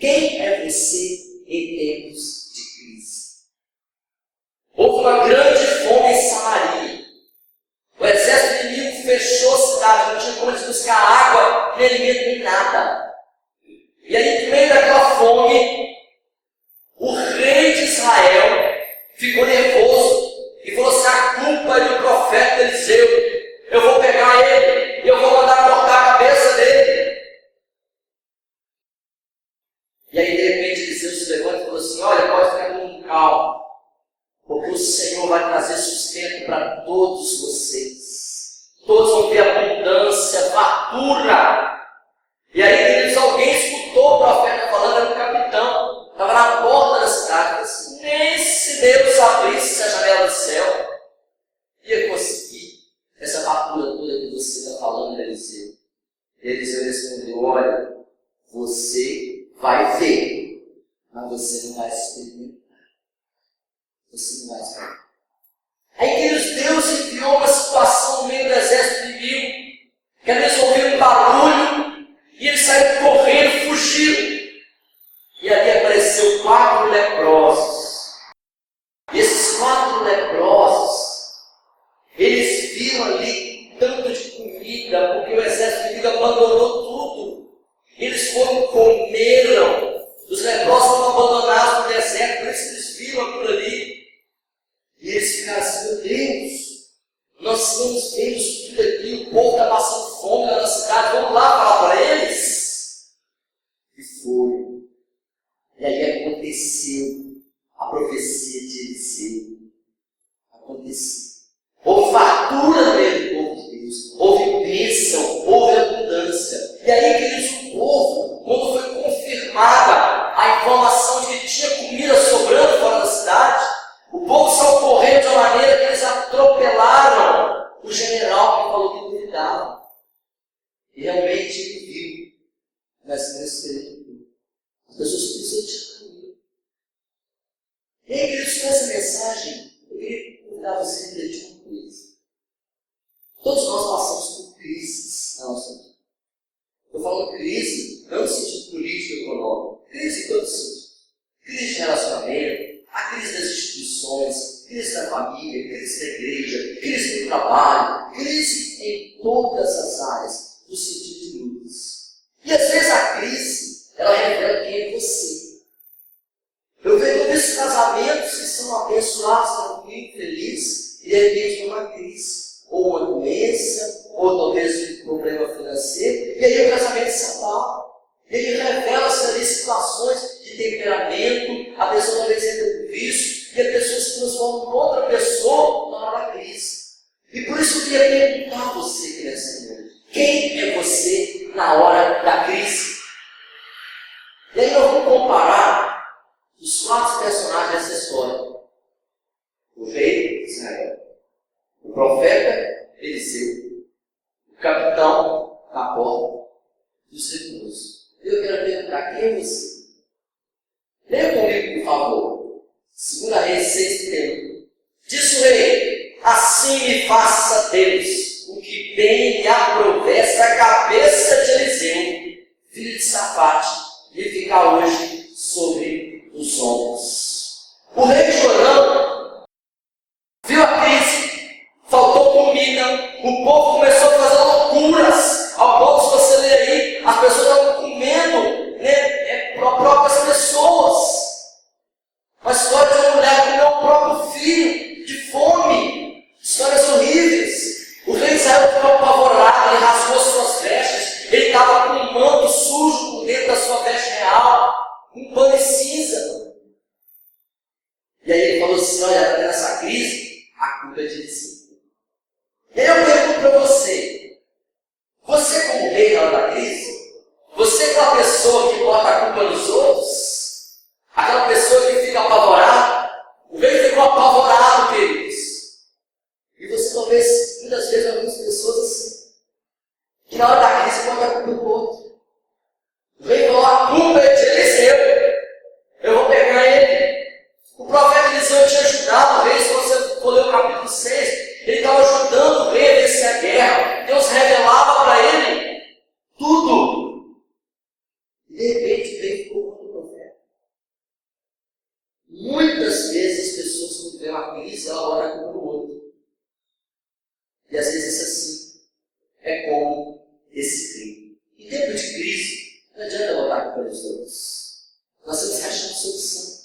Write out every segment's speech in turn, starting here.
Quem é você em tempos de crise? Houve uma grande fome em Samaria. O exército inimigo fechou a cidade, não tinha como eles buscar água, nem alimento, nem nada. E aí, no meio daquela fome, o rei de Israel ficou nervoso e falou assim: a culpa é do profeta Eliseu. Eu vou pegar ele e eu vou mandar cortar a cabeça dele. E aí, de repente, Eliseu se levanta e falou assim: olha, pode ficar todo mundo calmo, porque o Senhor vai trazer sustento para todos vocês. Todos vão ter abundância, fartura. E aí, queridos, alguém escutou o profeta falando, era um capitão, estava na porta da cidade, disse: nem se Deus abrisse a janela do céu, ia conseguir essa fartura toda que você está falando, Eliseu. E Eliseu respondeu: olha, você vai ver, mas você não vai experimentar. Você não vai experimentar. Aí, queridos, Deus enviou uma situação no meio do exército inimigo, que eles ouviram um barulho, e eles saíram correndo, fugiram. E ali apareceu 4 leprosos. E esses 4 leprosos, eles viram ali tanto de comida, porque o exército inimigo abandonou tudo. Eles foram, comeram. Os leprosos foram abandonados no deserto, por isso eles viram aquilo ali. E eles ficaram assim: meu Deus, nós estamos vendo tudo aqui, o povo está passando fome lá na cidade, vamos lá falar para eles. E foi. E aí aconteceu a profecia de Eliseu. Aconteceu. Houve fartura no meio do povo de Deus, houve bênção, houve abundância. E aí, queridos, o povo, quando foi confirmada a informação de que tinha comida sobrando fora da cidade, o povo saiu correndo de uma maneira que eles atropelaram o general que falou que duvidava. E realmente ele viu, mas não experimentou. As pessoas precisam de comida. E aí, queridos, com essa mensagem, eu queria convidar você a refletir uma coisa. Todos nós passamos por crises na nossa vida. Eu falo crise, não no sentido político e econômico, crise em todos os sentidos. Crise de relacionamento, a crise das instituições, crise da família, crise da igreja, crise do trabalho, crise em todas as áreas do sentido de lutas. E às vezes a crise, ela revela quem é você. Eu vejo muitos casamentos que são abençoados, tranquilos, felizes, e de repente uma crise, ou uma doença, ou talvez um problema financeiro, e aí o casamento se abala. Ele revela-se ali situações de temperamento, a pessoa talvez entra no vício, e a pessoa se transforma em outra pessoa na hora da crise. E por isso eu queria perguntar a você que nessa noite: quem é você na hora da crise? E aí nós vamos comparar os 4 personagens dessa história: o rei de Israel, o profeta Eliseu, o capitão na porta e os reclusos. Eu quero perguntar: quem é você? Leia comigo, por favor. 2 Reis 6:1. Diz o rei: assim me faça Deus, o que bem lhe aprovesse a cabeça de Eliseu, filho de Safate, lhe ficar hoje sobre os ombros. O rei chorando, viu a crise, faltou comida, o povo começou a fazer loucuras. Ao ponto, se você ler aí, as pessoas estavam comendo, próprias pessoas. Uma história de uma mulher que comeu o próprio filho, de fome. Histórias horríveis. O rei Israel ficou apavorado, ele rasgou suas vestes, ele estava com um manto sujo por dentro da sua veste real, um pano cinza. E aí ele falou assim: olha, nessa crise, a culpa é de Eliseu. E aí eu pergunto para você: você como rei na hora da crise, você é aquela pessoa que bota a culpa nos outros? Aquela pessoa que fica apavorada? O rei ficou apavorado, queridos. E você talvez, muitas vezes, algumas pessoas assim, que na hora da crise bota a culpa no outro. O rei falou: a culpa é de Eliseu, eu vou pegar ele. O profeta Eliseu tinha ajudado o rei, se você trabalho pelos outros. Nós temos que achar uma solução.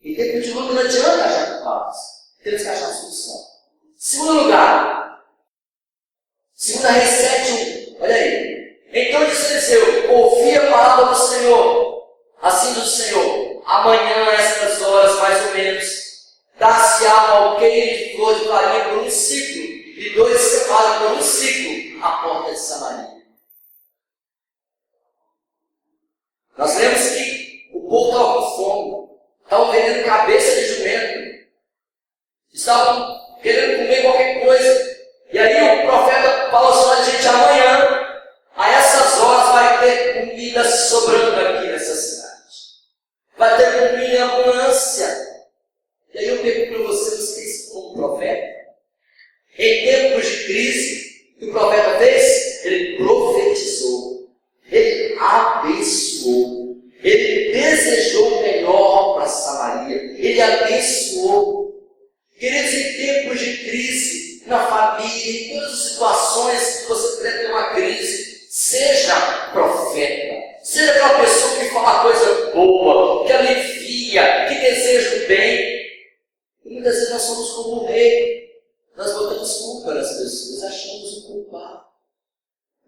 E tempo de luta não adianta achar culpados. Temos que achar uma solução. Segundo lugar, 2 Reis 7:1. Olha aí. Então disse Eliseu: ouvi a palavra do Senhor. Assim diz o Senhor: amanhã, a estas horas, mais ou menos, dá-se-á um alqueire de flor de farinha por um ciclo, e 2 cevadas por um ciclo, à porta de Samaria. Nós lemos que o povo estava com fome, estavam vendendo cabeça de jumento, estavam querendo comer qualquer coisa. E aí o profeta falou assim: olha, gente, amanhã, a essas horas, vai ter comida sobrando aqui nessa cidade. Vai ter comida em abundância. E aí eu pergunto para vocês, vocês como profeta? Em tempos de crise, o que o profeta fez? Ele profetizou, ele abençoou, ele desejou o melhor para Samaria, ele abençoou. Queridos, em tempos de crise, na família, em todas as situações que você puder ter uma crise, seja profeta, seja aquela pessoa que fala coisa boa, que alivia, que deseja o bem. E muitas vezes nós somos como o rei. Nós botamos culpa nas pessoas, achamos o culpado.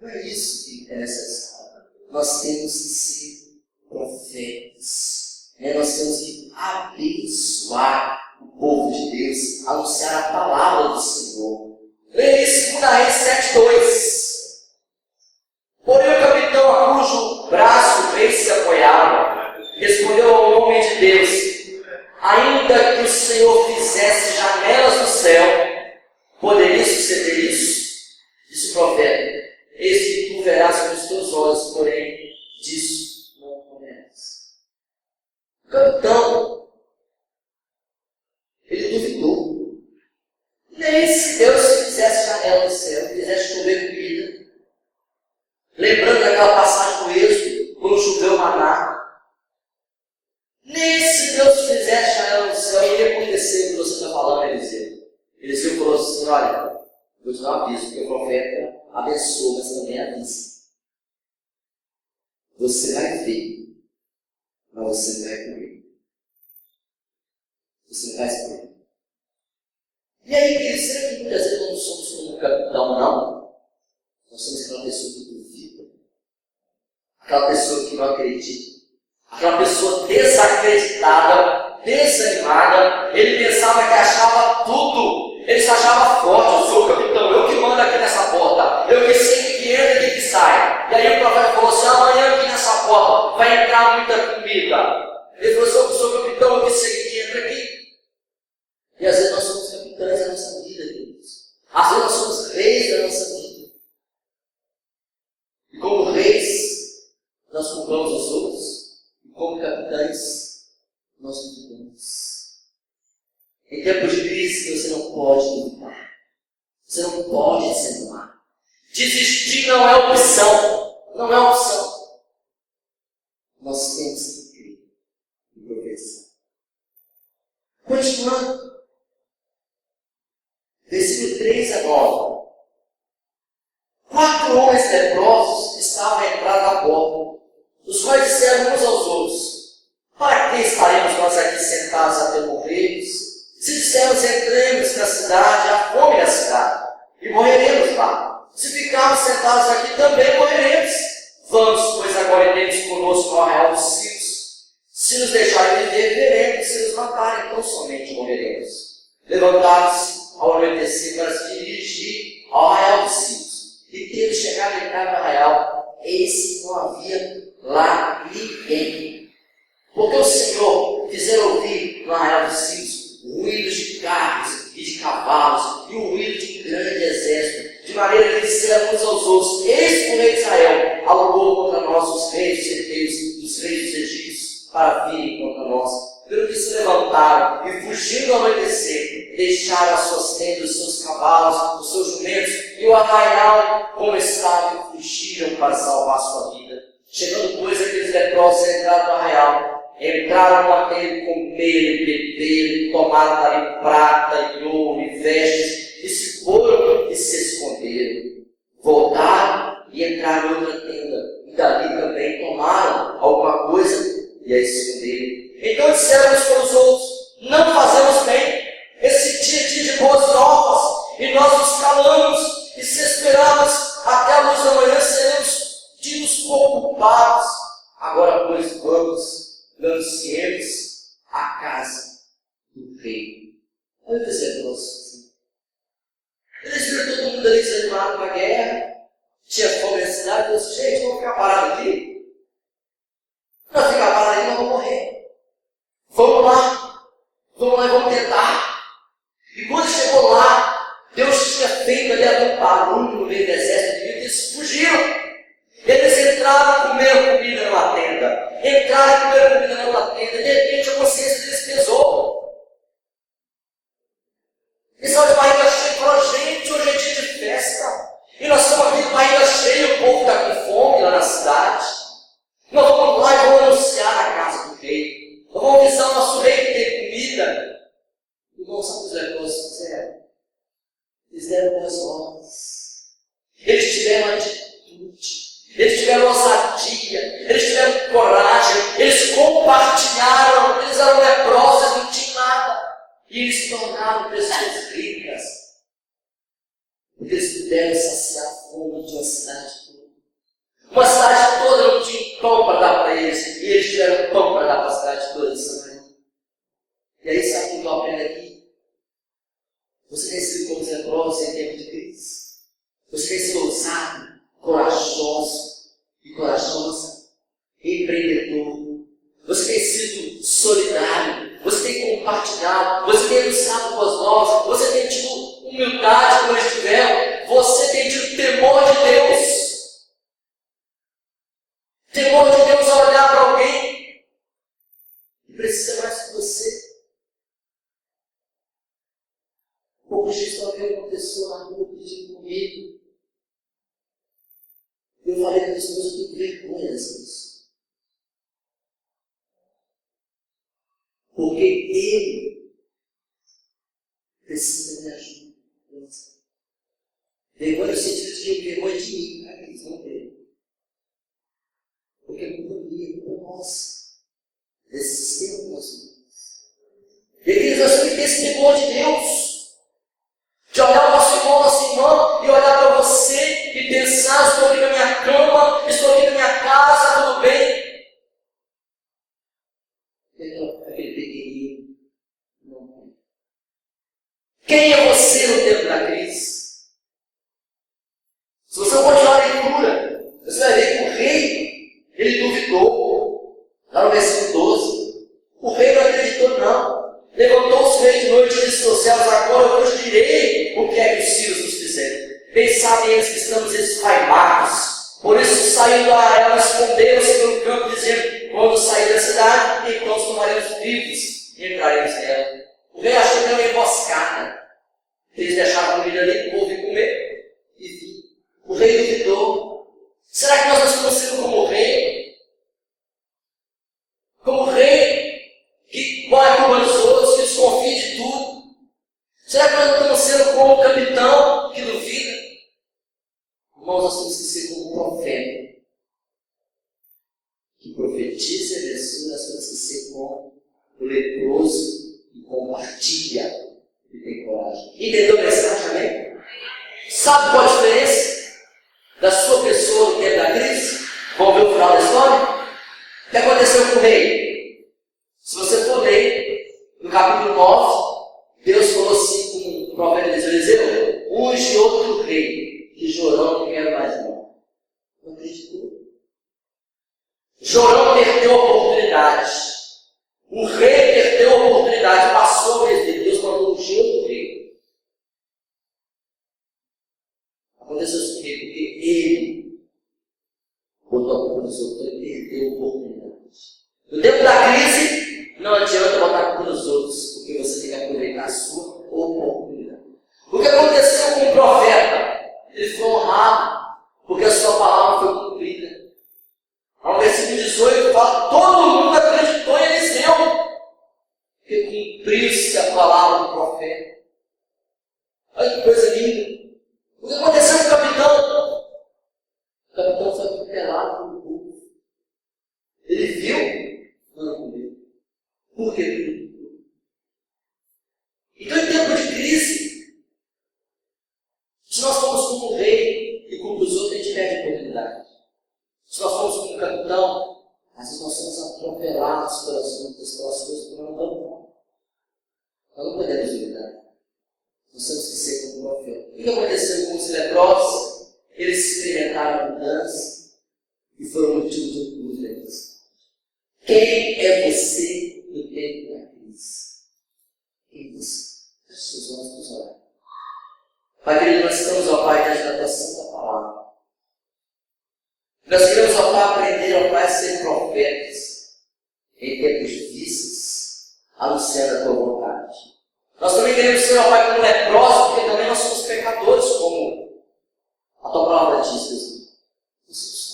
Não é isso que é necessário. Nós temos que ser profetas. Nós temos que abençoar o povo de Deus, anunciar a palavra do Senhor. Leia em 2 Reis 7:2. Porém o capitão a cujo braço o rei se apoiava, respondeu ao homem de Deus: ainda que o Senhor fizesse janelas no céu, poderia suceder isso? Disse o profeta: eis que tu verás com os teus olhos, porém disso não comeres. O capitão, ele duvidou. Nem se Deus fizesse janela no céu, fizesse chover comida. Lembrando daquela passagem do Êxodo, quando choveu maná. Nem se Deus fizesse janela no céu, iria acontecer o que você está falando, Eliseu. Eliseu falou assim: olha, vou te dar um aviso, porque o profeta abençoa, mas também avisa. Você vai ver, mas você não vai comer. Você não vai experimentar. E aí, querido, será que muitas vezes nós não somos como um capitão, não? Nós somos aquela pessoa que duvida, aquela pessoa que não acredita, aquela pessoa desacreditada, desanimada. Ele pensava que achava tudo, ele se achava forte. Eu sou o capitão, eu que mando aqui nessa porta, eu que sei que entra e que sai. E aí o profeta falou assim: amanhã aqui nessa porta vai entrar muita comida. Ele falou assim: eu sou o capitão, eu que sei que entra aqui. E às vezes nós somos capitães da nossa vida, queridos. Às vezes nós somos reis da nossa vida. E como reis, nós culpamos os outros. E como capitães, nós duvidamos. Em tempos de crise, você não pode duvidar. Você não pode desanimar. Desistir não é opção. Não é opção. Nós temos que crer e profetizar. Continuando. Versículo 3 a 9. 4 homens leprosos estavam à entrada da porta, os quais disseram uns aos outros: para que estaremos nós aqui sentados até morrermos? Se dissermos entremos na cidade, há fome na cidade, e morreremos lá. Se ficarmos sentados aqui, também morreremos. Vamos, pois agora iremos conosco ao arraial dos círios. Se nos deixarem viver, viveremos. Se nos matarem, então somente morreremos. Levantaram-se ao anoitecer para se dirigir ao arraial dos círios. E tendo chegado à entrada do arraial, eis que não havia lá ninguém. Porque o Senhor fizera ouvir no arraial dos círios ruídos de carros e de cavalos, e o ruído de um grande exército, de maneira que disseram uns aos outros: eis que o rei de Israel alugou contra nós os reis dos heteus, dos reis dos egípcios, para virem contra nós. Pelo que se levantaram e, fugindo ao anoitecer, deixaram as suas tendas, os seus cavalos, os seus jumentos e o arraial como estava, e fugiram para salvar sua vida. Chegando, pois, aqueles leprosos entraram no arraial, entraram no ateliê, comeram e beberam, tomaram dali prata e ouro e vestes, e se foram e se esconderam. Voltaram e entraram em outra tenda. dali também tomaram alguma coisa e a esconderam. Então disseram uns para os outros: não fazemos bem, esse dia é dia de boas novas, e nós nos calamos, e se esperarmos até a luz da manhã, seremos tidos por culpados. Agora, pois, vamos, anunciemos a casa do rei. Olha o exemplo assim. Eles viram todo mundo ali desanimado com a guerra, tinha fome na cidade, e disse: gente, vamos ficar parados aqui? Não ficar parados aí, nós vamos morrer. Vamos lá e vamos tentar. E quando chegou lá, Deus tinha feito ali um barulho no meio do exército, e eles fugiram. Eles entraram e comeram comida numa tenda. Entraram e comeram comida numa tenda. De repente a consciência deles pesou. Eles estavam de barriga cheia e falaram: gente, hoje é dia de festa. E nós estamos aqui de barriga cheia, o povo está com fome lá na cidade. Nós vamos lá e vamos anunciar na casa do rei. Nós vamos avisar o nosso rei que tem comida. Irmãos, sabe o que os leprosos fizeram? Eles deram boas ordens. Eles tiveram atitude. Eles tiveram ousadia, eles tiveram coragem, eles compartilharam, eles eram leprosos, não tinham nada. E eles se tornaram pessoas ricas. Porque eles puderam saciar a fome de uma cidade toda. Uma cidade toda não tinha pão para dar para eles, e eles tiveram pão para dar para a cidade toda de Samaria. E aí, sabe o que eu aprendo aqui? Você tem sido como os leprosos em tempo de crise. Você tem sido ousado, corajoso e corajosa, empreendedor. Você tem sido solidário, você tem compartilhado, você tem anunciado boas novas, você tem tido humildade como eles tiveram, você tem tido temor de Deus. Temor de Deus ao olhar para alguém que precisa mais que você. Hoje estou vendo uma pessoa na rua pedindo comida. Eu falei para as pessoas: eu tenho vergonha dessa pessoa. Porque ele precisa me ajuda. Vergonha no sentido de vergonha de mim, eles não têm. Porque a culpa minha, a culpa nossa, desse sistema que nós temos. E aqui nós temos que ter esse temor de Deus. De olhar o nosso irmão, nossa irmã, e olhar para você e pensar: estou aqui na minha cama, estou aqui na minha casa, tudo bem? Então, aquele pequenininho não tem. Quem é você no tempo da crise? Se você continuar a leitura, você vai ver que o rei, ele duvidou. Lá no versículo 12, o rei não acreditou, não. Levantou-se o rei de noite e disse aos céus: agora eu vos direi o que é que os sírios nos fizeram. Bem sabem eles que estamos esfaimados. Por isso saindo a ela, esconderam-se pelo campo, dizendo: quando sair da cidade, então os tomaremos vivos e entraremos nela. O rei achou que era uma emboscada. Eles deixaram a comida ali, o povo ia comer e vir. O rei duvidou. Será que nós não estamos sendo como o rei? Como o rei que põe a culpa nos outros, que desconfia de tudo? Será que nós não estamos sendo como o capitão que duvida? Irmãos, nós temos que ser como um profeta que profetiza e abençoa. Nós temos que ser como o leproso que compartilha e tem coragem. Entendeu a mensagem, amém? Sabe qual a diferença da sua pessoa no tempo da crise? Vamos ver o final da história? O que aconteceu com o rei? Se você for ler no capítulo 9, Deus falou assim com o profeta Eliseu: unge outro rei, que Jorão não quer mais não. Não acreditou. Jorão perdeu a oportunidade. O rei perdeu a oportunidade, passou a vez dele. Deus mandou ungir outro rei. Aconteceu isso com ele, porque ele botou a culpa dos outros, ele perdeu a oportunidade. No tempo da crise, não adianta botar a culpa nos outros, porque você tem que aproveitar a sua oportunidade. O que aconteceu com o profeta? Ele foi honrado, porque a sua palavra foi cumprida. No versículo 18 fala: todo mundo acreditou em Eliseu, porque cumpriu-se a palavra do profeta. Olha que coisa linda. O que aconteceu com o capitão? O capitão foi atropelado pelo povo. viu? Não comeu. Por quê? Então, em tempo de crise, se nós formos como um rei e como os outros, a gente perde a oportunidade. Se nós formos como um capitão, às vezes nós somos atropelados pelas lutas, pelas coisas que não dão conta. Nós não podemos evitar. Nós temos que ser como um profeta. O que aconteceu com os leprosos? Eles experimentaram a mudança e foram motivo de mudança. Quem é você no tempo da crise? Quem é você? Feche seus olhos para os olhos. Pai querido, nós estamos, ó Pai, diante da tua santa palavra. Nós queremos, ó Pai, aprender, ó Pai, a ser profetas em tempos difíceis, anunciando a tua vontade. Nós também queremos ser, ó Pai, como leprosos, porque também nós somos pecadores, como a tua palavra diz, Deus.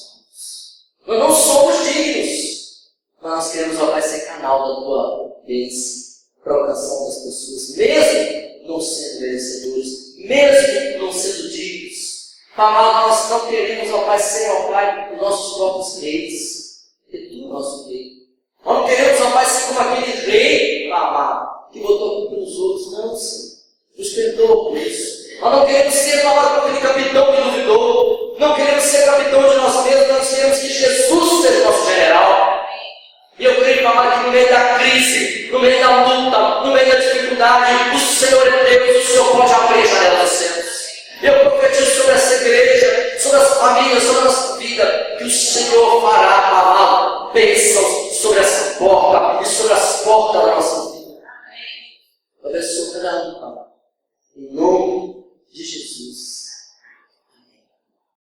Nós não somos dignos, mas nós queremos, ó Pai, ser canal da tua bênção para a oração das pessoas, mesmo não sendo merecedores, mesmo não sendo dignos. Amado, nós não queremos, ó Pai, ser, ó Pai, os nossos próprios reis, porque tu é o nosso rei. Nós não queremos, ó Pai, ser como aquele rei, amado, que botou tudo nos outros. Não, Senhor. Nos perdoa por isso. Nós não queremos ser, amado, como aquele capitão que duvidou. Não queremos ser capitão de nós mesmos, nós queremos que Jesus seja o nosso general. E eu creio, amado, que no meio da crise, no meio da luta, no meio da dificuldade, o Senhor é Deus, o Senhor pode abrir a janela dos céus. Eu profetizo sobre essa igreja, sobre as famílias, sobre a nossa vida, que o Senhor fará, amado, bênçãos sobre essa porta e sobre as portas da nossa vida. Abençoa cada um, em nome